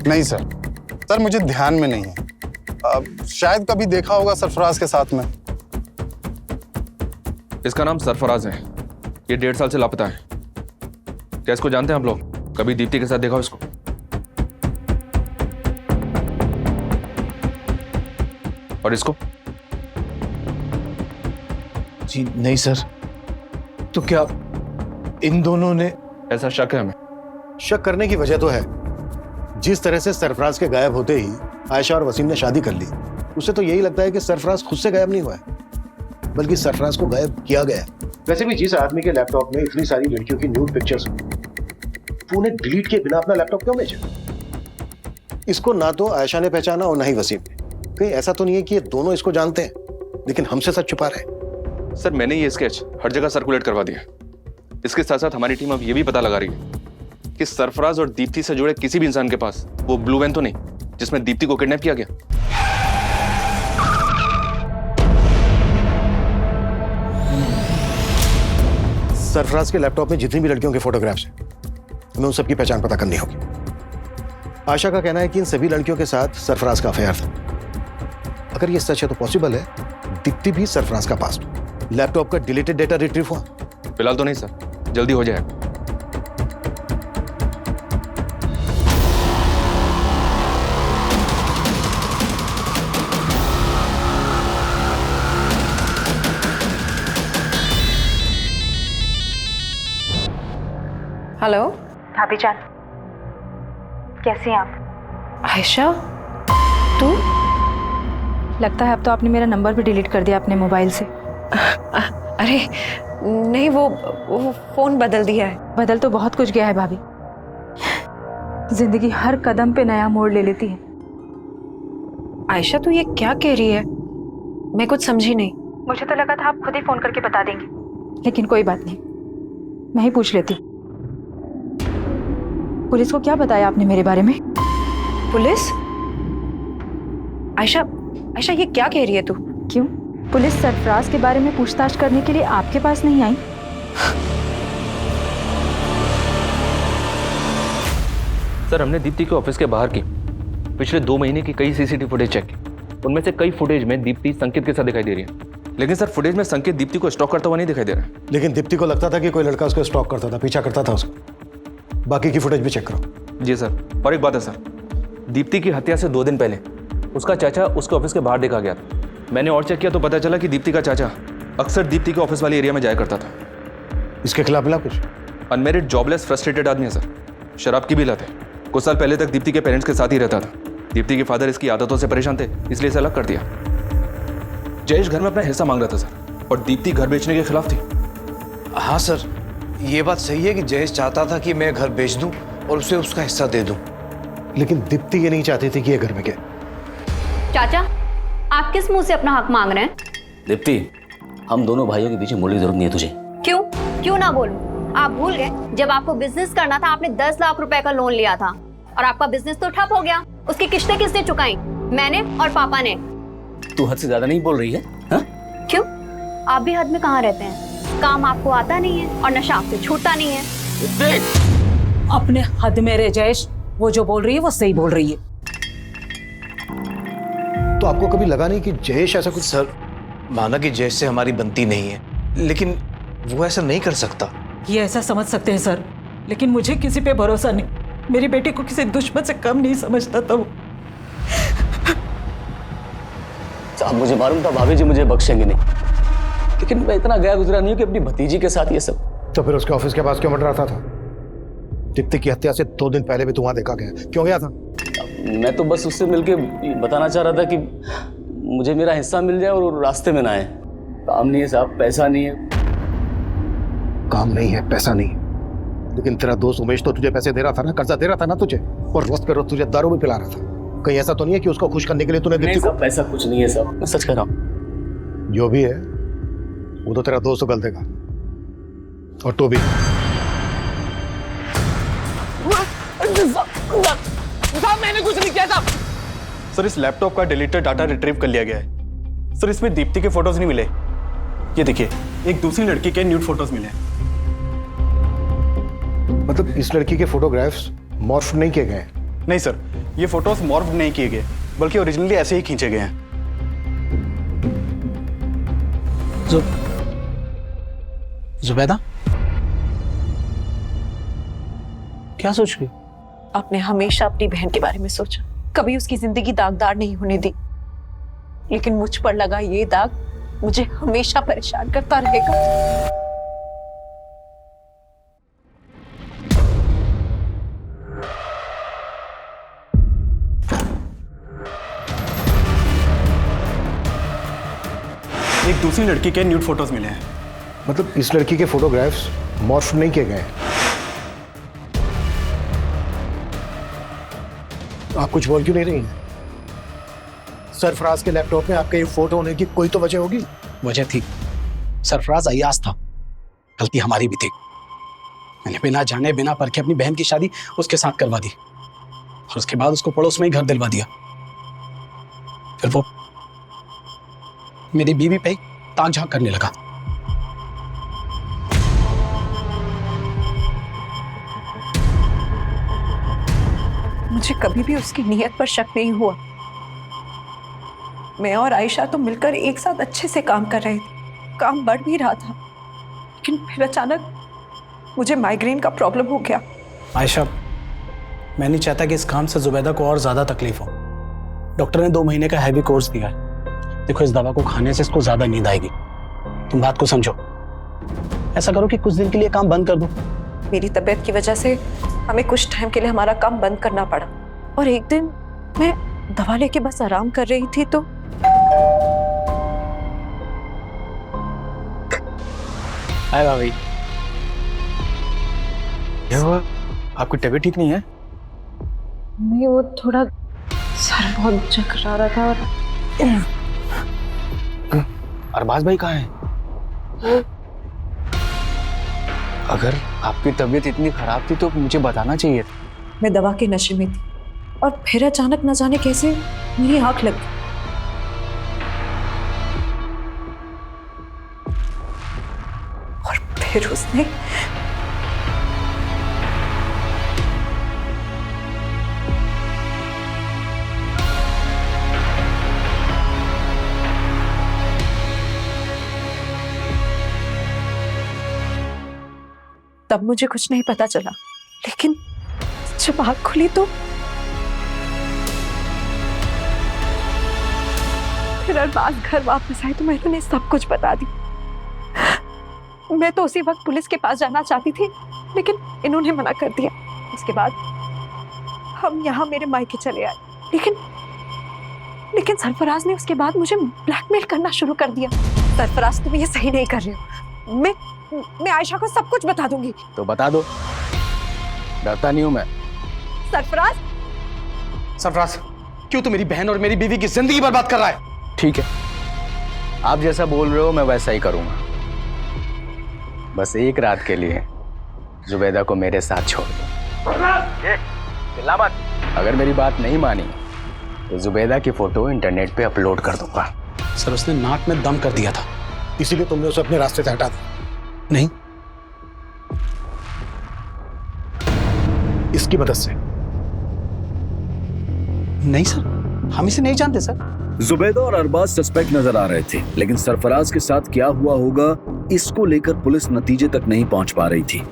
K: नहीं सर, सर मुझे ध्यान में नहीं है। शायद कभी देखा होगा सरफराज के साथ में।
J: इसका नाम सरफराज है, ये 1.5 साल से लापता है। क्या इसको जानते हैं आप लोग? कभी दीप्ति के साथ देखा हो इसको? और इसको?
G: जी नहीं सर। तो क्या इन दोनों ने?
J: ऐसा शक है हमें।
G: शक करने की वजह तो है। जिस तरह से सरफराज के गायब होते ही आयशा और वसीम ने शादी कर ली, उसे तो यही लगता है कि सरफराज खुद से गायब नहीं हुआ है, बल्कि सरफराज को गायब किया गया है। वैसे भी जिस आदमी के लैपटॉप में इतनी सारी लड़कियों की न्यूड पिक्चर्स, तो उन्हें डिलीट किए बिना अपना लैपटॉप क्यों बेचा? इसको ना तो आयशा ने पहचाना और ना ही वसीम ने। कहीं ऐसा तो नहीं है कि ये दोनों इसको जानते हैं लेकिन हमसे सच छुपा रहे हैं?
J: सर मैंने ये स्केच हर जगह सर्कुलेट करवा दिया। इसके साथ साथ हमारी टीम अब ये भी पता लगा रही है कि सरफराज और दीप्ति से जुड़े किसी भी इंसान के पास वो ब्लू वैन तो नहीं जिसमें दीप्ति को किडनैप किया गया।
G: सरफराज के लैपटॉप में जितनी भी लड़कियों के फोटोग्राफ्स हैं, हमें उन सबकी पहचान पता करनी होगी। आशा का कहना है कि इन सभी लड़कियों के साथ सरफराज का अफेयर था। अगर ये सच है तो पॉसिबल है दीप्ति भी सरफराज का पास्ट हो। लैपटॉप का डिलीटेड डेटा रिट्रीव हुआ?
J: फिलहाल तो नहीं सर, जल्दी हो जाएगा।
F: हेलो
C: भाभी जान, कैसी हैं आप?
F: आयशा, तू?
C: लगता है अब तो आपने मेरा नंबर भी डिलीट कर दिया अपने मोबाइल से।
F: अरे नहीं, वो फोन बदल दिया है।
C: बदल तो बहुत कुछ गया है भाभी। जिंदगी हर कदम पे नया मोड़ ले लेती है।
F: आयशा, तू ये क्या कह रही है? मैं कुछ समझी नहीं।
C: मुझे तो लगा था आप खुद ही फोन करके बता देंगे, लेकिन कोई बात नहीं, मैं ही पूछ लेती। पुलिस को क्या बताया आपने मेरे बारे में?
F: पुलिस? आयशा ये क्या कह रही है तू?
C: क्यों? पुलिस सरफराज के बारे में पूछताछ करने के लिए आपके पास नहीं आई?
J: सर हमने दीप्ति के ऑफिस के बाहर की पिछले 2 महीने की कई सीसीटीवी फुटेज चेक की। उनमें से कई फुटेज में दीप्ति संकेत के साथ दिखाई दे रही है, लेकिन सर फुटेज में संकेत दीप्ति को स्टॉक करता हुआ नहीं दिखाई दे रहा है।
G: लेकिन दीप्ति को लगता था कि कोई लड़का उसको स्टॉक करता था, पीछा करता था उसको। बाकी की फुटेज भी चेक करो।
J: जी सर। और एक बात है सर, दीप्ति की हत्या से 2 दिन पहले उसका चाचा उसके ऑफिस के बाहर देखा गया था। मैंने और चेक किया तो पता चला कि दीप्ति का चाचा अक्सर दीप्ति के ऑफिस वाले एरिया में जाया करता था।
G: इसके खिलाफ मिला कुछ?
J: अनमेरिड, जॉबलेस, फ्रस्ट्रेटेड आदमी है सर। शराब की भी लत है। कुछ साल पहले तक दीप्ति के पेरेंट्स के साथ ही रहता था। दीप्ति के फादर इसकी आदतों से परेशान थे, इसलिए इसे अलग कर दिया। जयेश घर में अपना हिस्सा मांग रहा था सर, और दीप्ति घर बेचने के खिलाफ थी।
E: हाँ सर, ये बात सही है कि जयेश चाहता था कि मैं घर बेच दूं और उसे उसका हिस्सा दे दूं।
G: लेकिन दीप्ति ये नहीं चाहती थी कि ये घर में गए।
D: चाचा, आप किस मुंह से अपना हक मांग रहे हैं?
M: दीप्ति, हम दोनों भाइयों के पीछे मुड़ने की जरूरत नहीं है तुझे।
D: क्यों ना बोलूं? आप भूल गए जब आपको बिजनेस करना था आपने 10 लाख रुपए का लोन लिया था और आपका बिजनेस तो ठप हो गया। उसकी किस्तें किसने चुकाई? मैंने और पापा ने।
M: तू हद से ज्यादा नहीं बोल रही है? हा?
D: क्यों? आप भी हद में कहाँ रहते हैं? काम आपको आता नहीं है और नशा आपसे छूटता नहीं है।
H: अपने हद में रह जयेश, वो जो बोल रही है वो सही बोल रही है।
G: तो आपको कभी लगा नहीं कि जयेश ऐसा कुछ?
E: सर, माना कि जयेश से हमारी बनती नहीं है, लेकिन वो ऐसा नहीं कर सकता।
H: ये ऐसा समझ सकते हैं सर, लेकिन मुझे किसी पे भरोसा नहीं। मेरी बेटी को किसी दुश्मन से कम नहीं समझता था वो।
M: साहब मुझे मालूम था भाभी जी मुझे बख्शेंगे नहीं, लेकिन मैं इतना गया गुजरा नहीं हूं कि अपनी भतीजी के साथ ये सब।
G: तो फिर उसके ऑफिस के पास क्यों मंडराता था? दीप्ति की हत्या से 2 दिन पहले भी तू वहां देखा गया, क्यों गया था?
M: मैं तो बस उससे मिलके बताना चाह रहा था कि मुझे मेरा हिस्सा मिल जाए और वो रास्ते में ना आए। काम नहीं है साहब, पैसा नहीं है।
G: काम नहीं है, पैसा नहीं, लेकिन तेरा दोस्त उमेश तो तुझे पैसे दे रहा था ना, कर्जा दे रहा था ना तुझे, और रोज पे रोज तुझे दारू भी पिला रहा था। कहीं ऐसा तो नहीं है कि उसको खुश करने के लिए तूने दीप्ति को?
M: पैसा कुछ नहीं है साहब, मैं सच कह रहा हूँ।
G: जो भी है वो तो तेरा दोस्त उगल देगा, और तू भी।
E: मैंने कुछ नहीं किया था
K: सर। इस लैपटॉप का डिलीटेड डाटा रिट्रीव कर लिया गया है सर। इसमें दीप्ति के फोटोज नहीं मिले। ये देखिए, एक दूसरी लड़की के न्यूड फोटोज मिले।
G: मतलब इस लड़की के फोटोग्राफ्स मॉर्फ नहीं किए गए?
K: नहीं सर, ये फोटोज मॉर्फ नहीं किए गए, बल्कि ओरिजिनली ऐसे ही खींचे गए हैं।
E: जुबैदा क्या सोच रही?
F: आपने हमेशा अपनी बहन के बारे में सोचा, कभी उसकी जिंदगी दागदार नहीं होने दी, लेकिन मुझ पर लगा ये दाग मुझे हमेशा परेशान करता रहेगा।
K: एक दूसरी लड़की के न्यूड फोटोज मिले हैं।
G: मतलब इस लड़की के फोटोग्राफ्स मॉर्फ नहीं किए गए? आप कुछ बोल क्यों नहीं रही हैं? सरफराज के लैपटॉप में आपके ये फोटो होने की कोई तो वजह होगी।
E: वजह थी, सरफराज अय्याज था, गलती हमारी भी थी। मैंने बिना जाने बिना परखे अपनी बहन की शादी उसके साथ करवा दी, और उसके बाद उसको पड़ोस में ही घर दिलवा दिया। फिर वो मेरी बीवी पे ही ताक झांक करने लगा।
F: मुझे कभी भी उसकी नीयत पर शक नहीं हुआ। मैं और आयशा तो मिलकर एक साथ अच्छे से काम कर रहे थे, काम बढ़ भी रहा था, लेकिन फिर अचानक मुझे माइग्रेन का प्रॉब्लम हो गया।
E: आयशा, मैं नहीं चाहता कि इस काम से जुबैदा को और ज्यादा तकलीफ हो। डॉक्टर ने 2 महीने का हैवी कोर्स दिया है। देखो, इस दवा को खाने से इसको ज्यादा नींद आएगी। तुम बात को समझो। ऐसा करो कि कुछ दिन के लिए काम बंद कर दो।
F: मेरी तबीयत की वजह से हमें कुछ टाइम के लिए हमारा काम बंद करना पड़ा, और एक दिन मैं दवा लेके बस आराम कर रही थी तो
B: हाय भाभी। क्या हुआ? आपकी तबीयत ठीक नहीं है?
F: नहीं, वो थोड़ा सर बहुत चकरा रहा था। और
B: अरबाज भाई कहाँ हैं? अगर आपकी तबीयत इतनी खराब थी तो मुझे बताना चाहिए था।
F: मैं दवा के नशे में थी, और फिर अचानक न जाने कैसे मेरी आंख लग गई। और फिर उसने तब मुझे कुछ नहीं पता चला, लेकिन जब आँख खुली तो फिर अरबाज घर वापस आए तो मैंने उन्हें सब कुछ बता दी। मैं तो उसी वक्त पुलिस के पास जाना चाहती थी, लेकिन इन्होंने मना कर दिया। उसके बाद हम यहाँ मेरे मायके चले आए, लेकिन सरफराज ने उसके बाद मुझे ब्लैकमेल करना शुरू कर दिया। सरफराज, तुम ये सही नहीं कर रहे हो। मैं आयशा को सब कुछ बता दूंगी।
B: तो बता दो, डरता नहीं हूं मैं।
F: सरफराज,
E: सरफराज, क्यों तू मेरी बहन और मेरी बीवी की जिंदगी बर्बाद कर रहा है?
B: ठीक है, आप जैसा बोल रहे हो मैं वैसा ही करूंगा। बस एक रात के लिए जुबैदा को मेरे साथ छोड़ दो। चिल्ला मत। अगर मेरी बात नहीं मानी तो जुबैदा की फोटो इंटरनेट पे अपलोड कर दूंगा।
E: सर, उसने नाक में दम कर दिया था,
G: इसीलिए तुमने उसे अपने रास्ते से हटा दिया?
E: नहीं,
G: इसकी मदद से?
E: नहीं सर, हम इसे नहीं जानते सर।
A: जुबैदा और अरबाज सस्पेक्ट नजर आ रहे थे, लेकिन सरफराज के साथ क्या हुआ होगा इसको लेकर पुलिस नतीजे तक नहीं पहुंच पा रही थी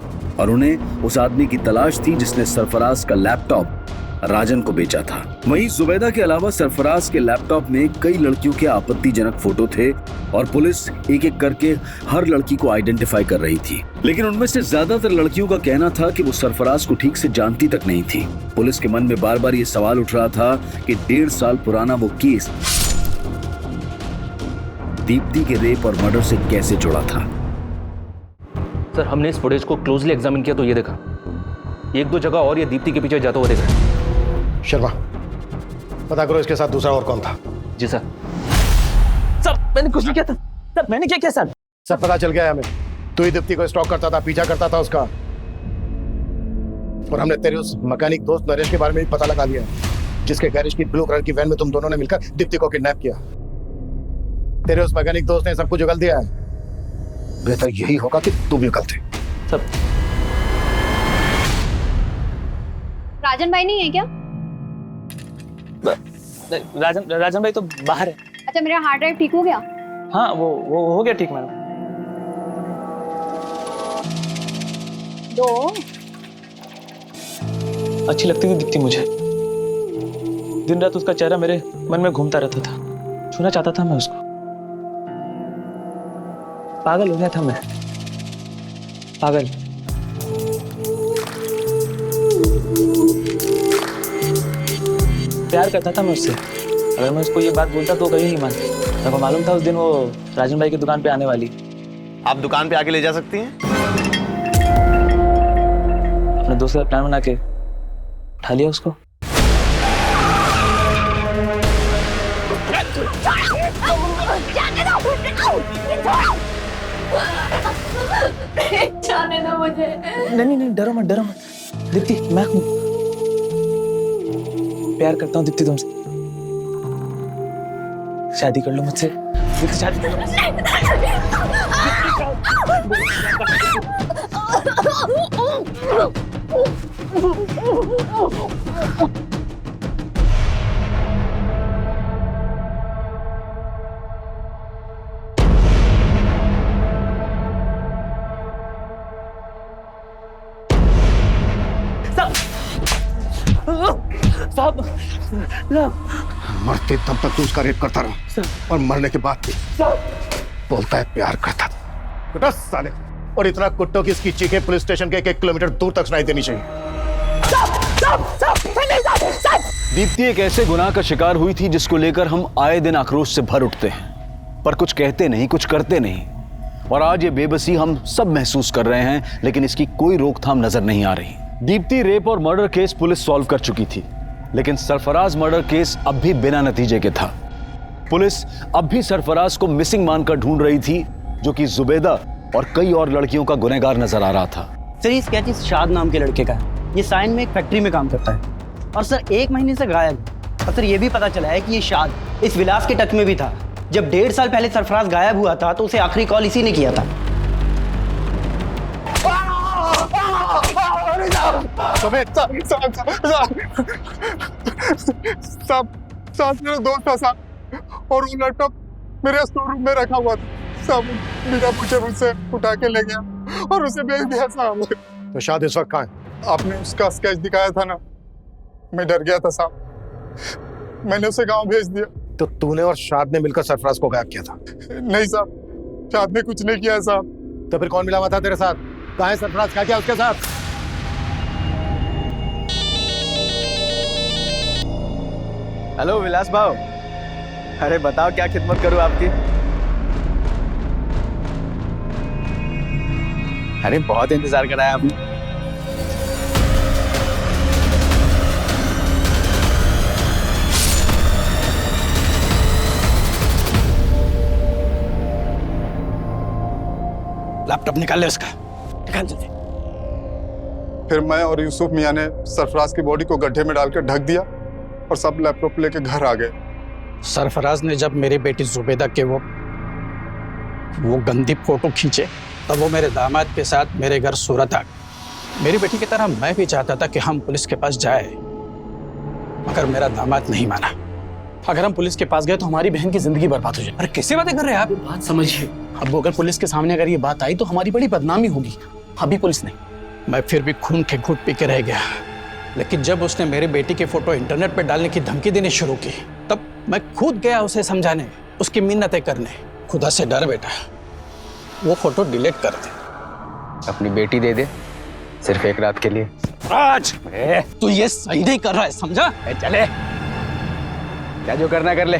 A: और उन्हें उस आदमी की तलाश थी जिसने सरफराज का लैपटॉप राजन को बेचा था। वहीं जुबैदा के अलावा सरफराज के लैपटॉप में कई लड़कियों के आपत्तिजनक फोटो थे और पुलिस एक एक करके हर लड़की को आइडेंटिफाई कर रही थी, लेकिन उनमें से ज्यादातर लड़कियों का कहना था कि वो सरफराज को ठीक से जानती तक नहीं थी। पुलिस के मन में बार बार ये सवाल उठ रहा था कि 1.5 साल पुराना वो केस दीप्ति के रेप और मर्डर से कैसे जुड़ा था।
J: सर, हमने इस फुटेज को क्लोजली एग्जामिन किया तो ये देखा, एक दो जगह और ये दीप्ति के पीछे जाता हुआ देखा।
G: शर्मा, पता करो इसके साथ दूसरा और कौन था।
J: जी सर।
L: सर मैंने कुछ नहीं किया था सर, मैंने क्या किया सर?
G: सब पता चल गया है हमें। तू ही दीप्ति को स्टॉक करता था, पीछा करता था उसका, और हमने तेरे उस मैकेनिक दोस्त नरेश के बारे में भी पता लगा लिया जिसके गैरेज की ब्लू कलर की वैन में तुम दोनों ने मिलकर दीप्ति को किडनैप किया। तेरे उस मैकेनिक दोस्त ने सब कुछ उगल दिया है। बेहतर यही होगा कि तू भी उगलते।
L: सर
D: राजन भाई नहीं है क्या?
L: राजन भाई तो बाहर है।
D: अच्छा, मेरा हार्ड ड्राइव ठीक हो गया?
L: हाँ वो हो गया ठीक मैडम।
D: दो
L: अच्छी लगती थी दीप्ति मुझे, दिन रात उसका चेहरा मेरे मन में घूमता रहता था, छूना चाहता था मैं उसको, पागल हो गया था मैं, पागल। प्यार करता था मैं उससे। अगर मैं उसको ये बात बोलता तो कभी नहीं मानती। मेरे को मालूम था उस दिन वो राजन भाई की दुकान पे आने वाली।
N: आप दुकान पे आके ले जा सकती हैं?
L: अपने दोस्त का प्लान बना के उठा लिया उसको।
D: जाने दो मुझे।
L: नहीं डरो मत दीप्ति, मैं हूं, प्यार करता हूँ दीप्ति तुमसे, शादी कर लो मुझसे, दीप्ति शादी कर लो मुझसे।
G: मरते तब तक तू उसका रेप करता रहा और मरने के बाद भी बोलता है प्यार करता था। कुत्ता साले, और इतना कुत्तों की इसकी चीखें पुलिस स्टेशन के 1 किलोमीटर दूर तक सुनाई देनी चाहिए।
A: दीप्ति एक ऐसे गुनाह का शिकार हुई थी जिसको लेकर हम आए दिन आक्रोश से भर उठते हैं, पर कुछ कहते नहीं, कुछ करते नहीं, और आज ये बेबसी हम सब महसूस कर रहे हैं, लेकिन इसकी कोई रोकथाम नजर नहीं आ रही। दीप्ति रेप और मर्डर केस पुलिस सॉल्व कर चुकी थी, लेकिन सरफराज मर्डर केस अब भी बिना नतीजे के था। पुलिस अब भी सरफराज को मिसिंग मानकर ढूंढ रही थी, जो कि जुबैदा और कई और लड़कियों का गुनहगार नजर आ रहा था।
O: सर ये स्केच इस शाद नाम के लड़के का है। ये साइन में एक फैक्ट्री में काम करता है और सर 1 महीने से गायब। और सर ये भी पता चला है कि ये शाद इस विलास के टच में भी था। जब 1.5 साल पहले सरफराज गायब हुआ था तो उसे आखिरी कॉल इसी ने किया था।
K: साथ मेरा दोस्त था साहब, और वो लैपटॉप मेरे स्टोर रूम में रखा हुआ था साहब। बिना पूछे मुझसे उठा के ले गया और उसे बेच दिया साहब।
G: तो शाद इस वक्त कहाँ है?
K: आपने उसका स्केच दिखाया था ना, मैं डर गया था साहब, मैंने उसे गांव भेज दिया।
G: तो तूने और शाद ने मिलकर सरफराज को गायब किया था?
K: नहीं साहब, शाद ने कुछ नहीं किया साहब।
G: तो फिर कौन मिला हुआ था तेरे साथ? कहाँ है सरफराज? क्या किया उसके साथ?
B: हेलो विलास भाव, अरे बताओ क्या खिदमत करूं आपकी? अरे बहुत इंतजार कराया आपने।
E: लैपटॉप निकाल ले उसका, निकाल जल्दी।
K: फिर मैं और यूसुफ मियां ने सरफराज की बॉडी को गड्ढे में डालकर ढक दिया और सब लैपटॉप लेके घर आ गए।
E: सरफराज ने जब मेरी बेटी जुबैदा के वो गंदी फोटो खींचे तब वो मेरे दामाद के साथ मेरे घर सूरत आ गए। मेरी बेटी की तरह मैं भी चाहता था कि हम पुलिस के पास जाए, मगर मेरा दामाद नहीं माना। अगर हम पुलिस के पास गए तो हमारी बहन की जिंदगी बर्बाद हो जाए। अरे कैसे बातें कर रहे हैं आप? बात समझिए। अब अगर पुलिस के सामने अगर ये बात आई तो हमारी बड़ी बदनामी होगी। अभी पुलिस नहीं, मैं फिर भी खून के घुट पी के रह गया। लेकिन जब उसने मेरे बेटी के फोटो इंटरनेट पर डालने की धमकी देनी शुरू की तब मैं खुद गया उसे समझाने, उसकी मिन्नतें करने। खुदा से डर बेटा, वो फोटो डिलीट कर दे।
B: अपनी बेटी दे दे सिर्फ एक रात के लिए।
E: राज, तू ये सही नहीं कर रहा है, समझा?
B: चले, क्या जो करना कर ले।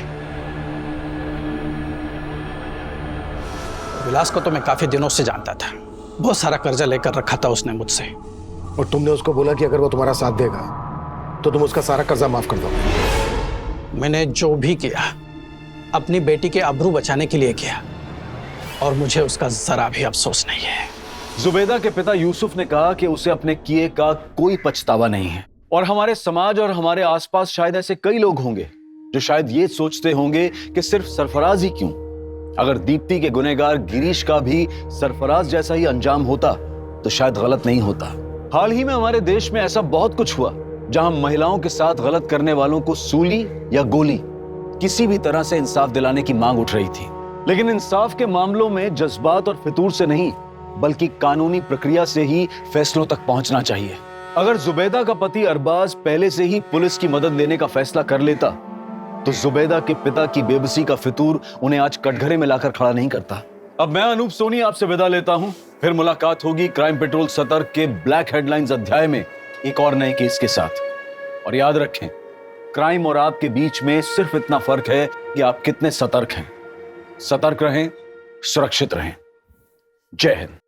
E: विलास को तो मैं काफी दिनों से जानता था। बहुत सारा कर्जा लेकर रखा था उसने मुझसे।
G: और तुमने उसको बोला कि अगर वो तुम्हारा साथ देगा तो तुम उसका सारा कर्जा माफ कर दो।
E: मैंने जो भी किया अपनी बेटी के आबरू बचाने के लिए किया और मुझे उसका जरा भी अफसोस नहीं है।
A: जुबैदा के पिता यूसुफ ने कहा कि उसे अपने किए का कोई पछतावा नहीं है। और हमारे समाज और हमारे आसपास शायद ऐसे कई लोग होंगे जो शायद ये सोचते होंगे कि सिर्फ सरफराज ही क्यों, अगर दीप्ति के गुनहगार गिरीश का भी सरफराज जैसा ही अंजाम होता तो शायद गलत नहीं होता। हाल ही में हमारे देश में ऐसा बहुत कुछ हुआ जहां महिलाओं के साथ गलत करने वालों को सूली या गोली, किसी भी तरह से इंसाफ दिलाने की मांग उठ रही थी। लेकिन इंसाफ के मामलों में जज्बात और फितूर से नहीं बल्कि कानूनी प्रक्रिया से ही फैसलों तक पहुंचना चाहिए। अगर जुबैदा का पति अरबाज पहले से ही पुलिस की मदद लेने का फैसला कर लेता तो जुबैदा के पिता की बेबसी का फितूर उन्हें आज कटघरे में लाकर खड़ा नहीं करता। अब मैं अनूप सोनी आपसे विदा लेता हूं। फिर मुलाकात होगी क्राइम पेट्रोल सतर्क के ब्लैक हेडलाइंस अध्याय में एक और नए केस के साथ। और याद रखें, क्राइम और आपके बीच में सिर्फ इतना फर्क है कि आप कितने सतर्क हैं। सतर्क रहें, सुरक्षित रहें। जय हिंद।